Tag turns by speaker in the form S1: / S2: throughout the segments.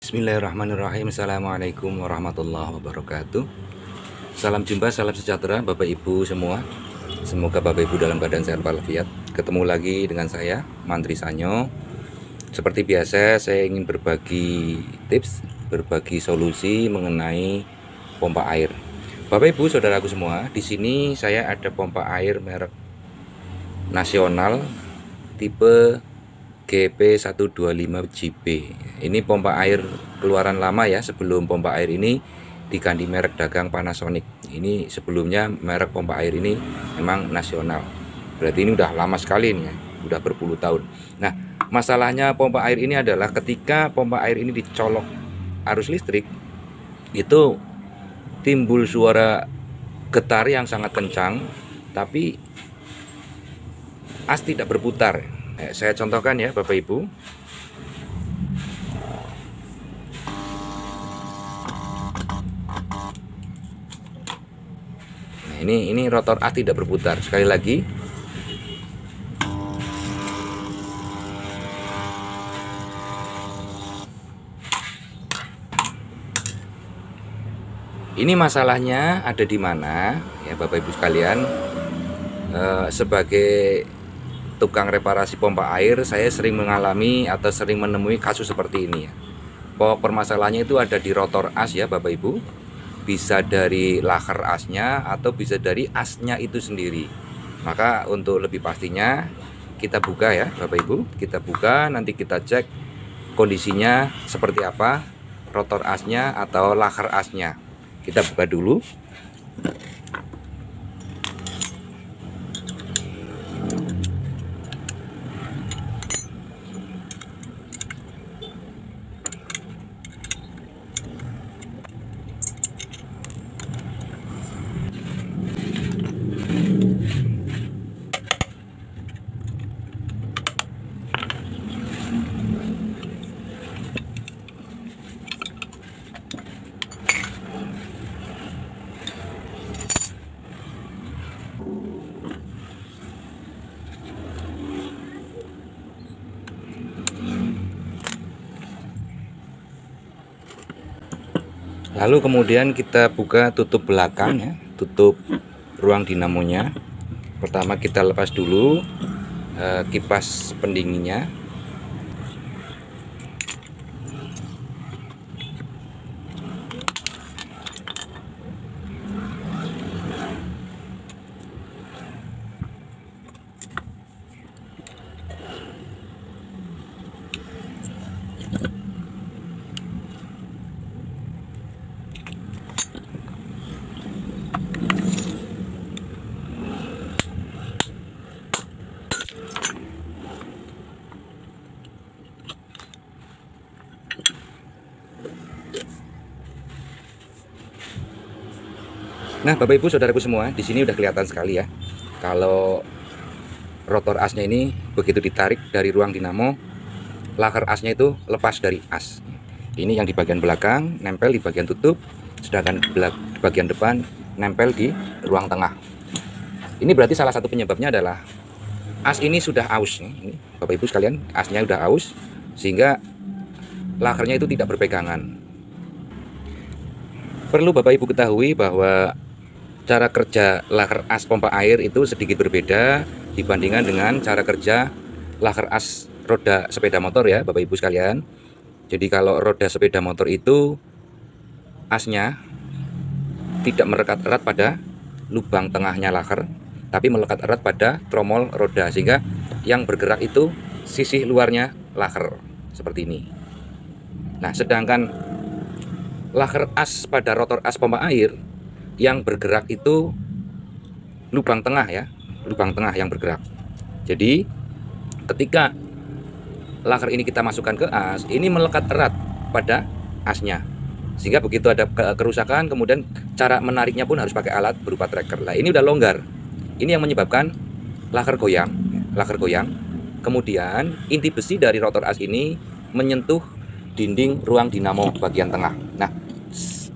S1: Bismillahirrahmanirrahim. Assalamualaikum warahmatullahi wabarakatuh. Salam jumpa, salam sejahtera Bapak Ibu semua. Semoga Bapak Ibu dalam keadaan sehat walafiat. Ketemu lagi dengan saya, Mantri Sanyo. Seperti biasa, saya ingin berbagi tips, berbagi solusi mengenai pompa air. Bapak Ibu, saudaraku semua, di sini saya ada pompa air merek nasional tipe GP125JB. Ini pompa air keluaran lama ya, sebelum pompa air ini diganti merek dagang Panasonic. Ini sebelumnya merek pompa air ini memang nasional. Berarti ini udah lama sekali nih ya, udah berpuluh tahun. Nah, masalahnya pompa air ini adalah ketika pompa air ini dicolok arus listrik, itu timbul suara getar yang sangat kencang, tapi as tidak berputar. Saya contohkan ya Bapak Ibu. Nah, ini rotor as tidak berputar. Sekali lagi. Ini masalahnya ada di mana ya Bapak Ibu sekalian. Sebagai tukang reparasi pompa air, saya sering mengalami atau sering menemui kasus seperti ini ya. Pokok permasalahannya itu ada di rotor as ya Bapak Ibu. Bisa dari laker asnya atau bisa dari asnya itu sendiri. Maka untuk lebih pastinya kita buka ya Bapak Ibu. Kita buka, nanti kita cek kondisinya seperti apa, rotor asnya atau laker asnya. Kita buka dulu. Lalu kemudian kita buka tutup belakang ya, tutup ruang dinamonya. Pertama kita lepas dulu kipas pendinginnya. Nah, Bapak Ibu saudaraku semua, di sini udah kelihatan sekali ya. Kalau rotor asnya ini begitu ditarik dari ruang dinamo, laker asnya itu lepas dari as. Ini yang di bagian belakang nempel di bagian tutup, sedangkan di bagian depan nempel di ruang tengah. Ini berarti salah satu penyebabnya adalah as ini sudah aus. Ini Bapak Ibu sekalian, asnya udah aus sehingga lakernya itu tidak berpegangan. Perlu Bapak Ibu ketahui bahwa cara kerja laker as pompa air itu sedikit berbeda dibandingkan dengan cara kerja laker as roda sepeda motor ya Bapak Ibu sekalian. Jadi kalau roda sepeda motor itu asnya tidak melekat erat pada lubang tengahnya laker, tapi melekat erat pada tromol roda, sehingga yang bergerak itu sisi luarnya laker seperti ini. Nah, sedangkan laker as pada rotor as pompa air yang bergerak itu lubang tengah ya, lubang tengah yang bergerak. Jadi ketika laker ini kita masukkan ke as, ini melekat erat pada asnya, sehingga begitu ada kerusakan kemudian cara menariknya pun harus pakai alat berupa tracker. Nah, ini udah longgar, ini yang menyebabkan laker goyang, kemudian inti besi dari rotor as ini menyentuh dinding ruang dinamo bagian tengah. Nah,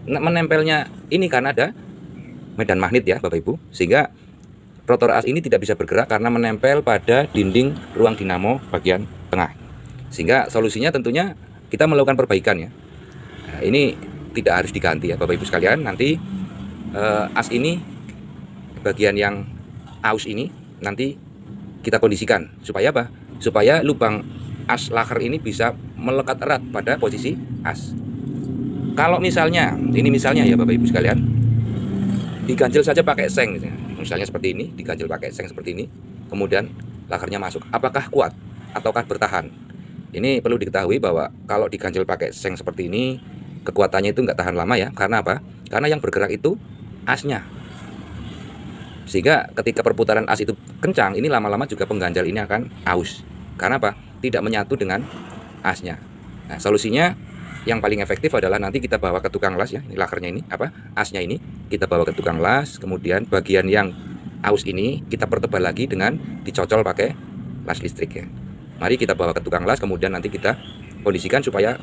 S1: menempelnya ini karena ada medan magnet ya Bapak Ibu, sehingga rotor as ini tidak bisa bergerak karena menempel pada dinding ruang dinamo bagian tengah. Sehingga solusinya tentunya kita melakukan perbaikan ya. ini tidak harus diganti ya Bapak Ibu sekalian. Nanti as ini, bagian yang aus ini nanti kita kondisikan supaya apa? Supaya lubang as laker ini bisa melekat erat pada posisi as. Kalau misalnya, ini misalnya ya Bapak Ibu sekalian, diganjel saja pakai seng, misalnya seperti ini, diganjel pakai seng seperti ini, kemudian lakernya masuk, apakah kuat ataukah bertahan? Ini perlu diketahui bahwa kalau diganjel pakai seng seperti ini, kekuatannya itu nggak tahan lama ya. Karena apa? Karena yang bergerak itu asnya. Sehingga ketika perputaran as itu kencang, ini lama-lama juga pengganjal ini akan aus. Karena apa? Tidak menyatu dengan asnya. Nah, solusinya yang paling efektif adalah nanti kita bawa ke tukang las ya. Ini lakernya ini, asnya ini kita bawa ke tukang las, kemudian bagian yang aus ini kita pertebal lagi dengan dicocol pakai las listrik ya. Mari kita bawa ke tukang las, kemudian nanti kita kondisikan supaya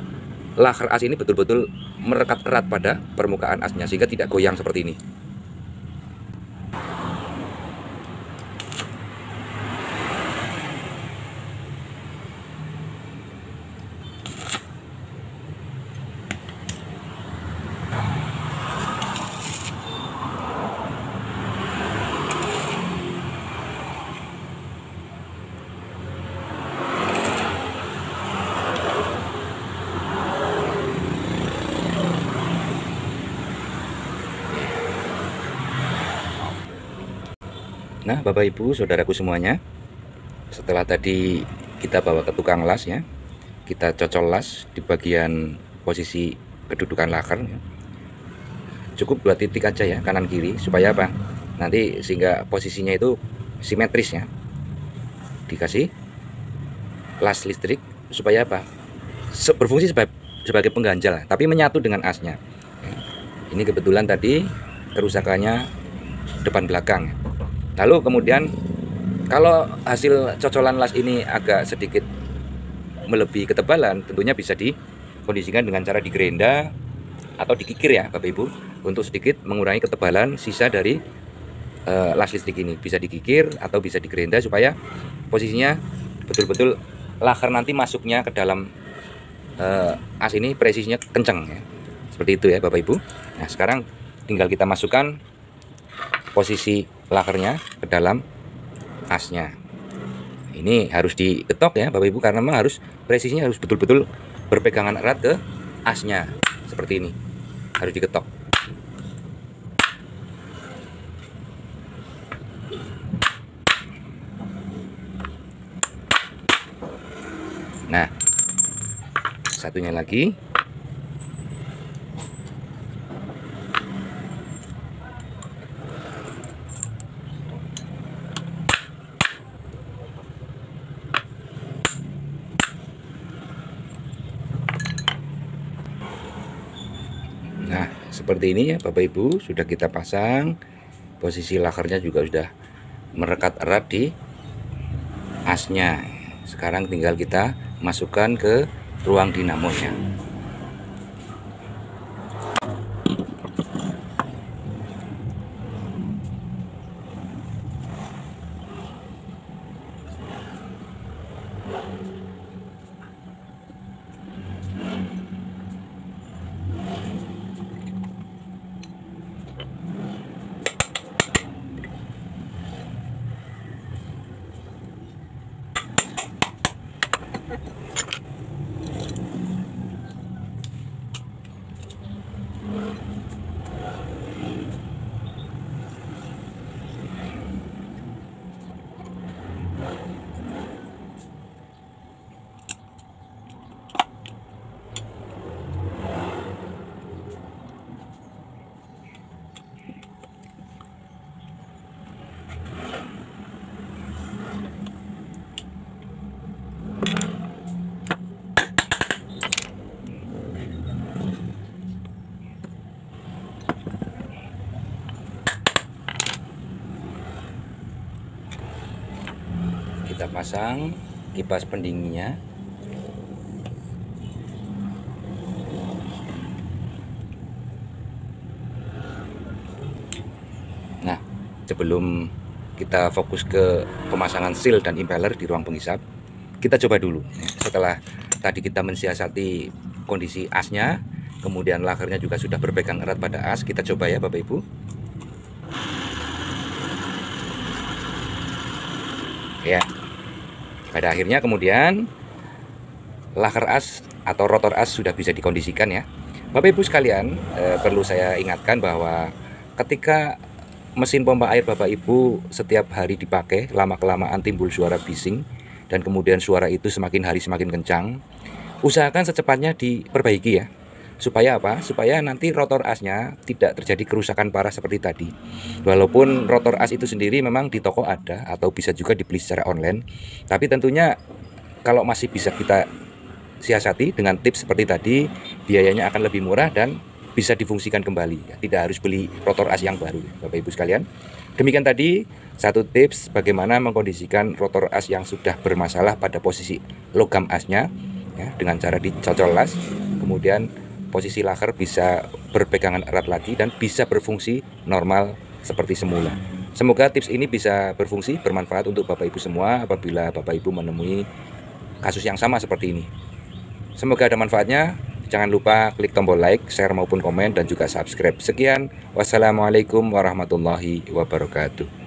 S1: laker as ini betul-betul merekat erat pada permukaan asnya sehingga tidak goyang seperti ini. Nah, Bapak Ibu, saudaraku semuanya, setelah tadi kita bawa ke tukang las ya, kita cocol las di bagian posisi kedudukan laker ya. Cukup 2 titik aja ya, kanan kiri, supaya apa? Nanti sehingga posisinya itu simetris ya. Dikasih las listrik supaya apa? Berfungsi sebagai pengganjal, tapi menyatu dengan asnya. Ini kebetulan tadi kerusakannya depan belakang. Lalu kemudian kalau hasil cocolan las ini agak sedikit melebihi ketebalan, tentunya bisa dikondisikan dengan cara digerenda atau dikikir ya Bapak Ibu, untuk sedikit mengurangi ketebalan sisa dari las listrik ini. Bisa dikikir atau bisa digerenda supaya posisinya betul-betul laker nanti masuknya ke dalam as ini presisinya kencang ya. Seperti itu ya Bapak Ibu. Nah, sekarang tinggal kita masukkan posisi lakernya ke dalam asnya. Ini harus diketok ya Bapak Ibu, karena memang harus presisinya harus betul-betul berpegangan erat ke asnya. Seperti ini, harus diketok. Nah, satunya lagi. Nah, seperti ini ya Bapak Ibu, sudah kita pasang. Posisi lakernya juga sudah merekat erat di asnya. Sekarang tinggal kita masukkan ke ruang dinamonya. Kita pasang kipas pendinginnya. Nah, sebelum kita fokus ke pemasangan seal dan impeller di ruang penghisap, kita coba dulu. Setelah tadi kita mensiasati kondisi asnya, kemudian lakernya juga sudah berpegang erat pada as. Kita coba ya Bapak Ibu. Ya, pada akhirnya kemudian laker as atau rotor as sudah bisa dikondisikan ya. Bapak Ibu sekalian, perlu saya ingatkan bahwa ketika mesin pompa air Bapak Ibu setiap hari dipakai, lama-kelamaan timbul suara bising dan kemudian suara itu semakin hari semakin kencang, usahakan secepatnya diperbaiki ya. Supaya apa? Supaya nanti rotor asnya tidak terjadi kerusakan parah seperti tadi. Walaupun rotor as itu sendiri memang di toko ada atau bisa juga dibeli secara online, tapi tentunya kalau masih bisa kita siasati dengan tips seperti tadi, biayanya akan lebih murah dan bisa difungsikan kembali. Tidak harus beli rotor as yang baru, Bapak Ibu sekalian. Demikian tadi satu tips bagaimana mengkondisikan rotor as yang sudah bermasalah pada posisi logam asnya ya, dengan cara dicocol las, kemudian posisi laker bisa berpegangan erat lagi dan bisa berfungsi normal seperti semula. Semoga tips ini bisa berfungsi, bermanfaat untuk Bapak Ibu semua apabila Bapak Ibu menemui kasus yang sama seperti ini. Semoga ada manfaatnya. Jangan lupa klik tombol like, share maupun komen dan juga subscribe. Sekian, wassalamualaikum warahmatullahi wabarakatuh.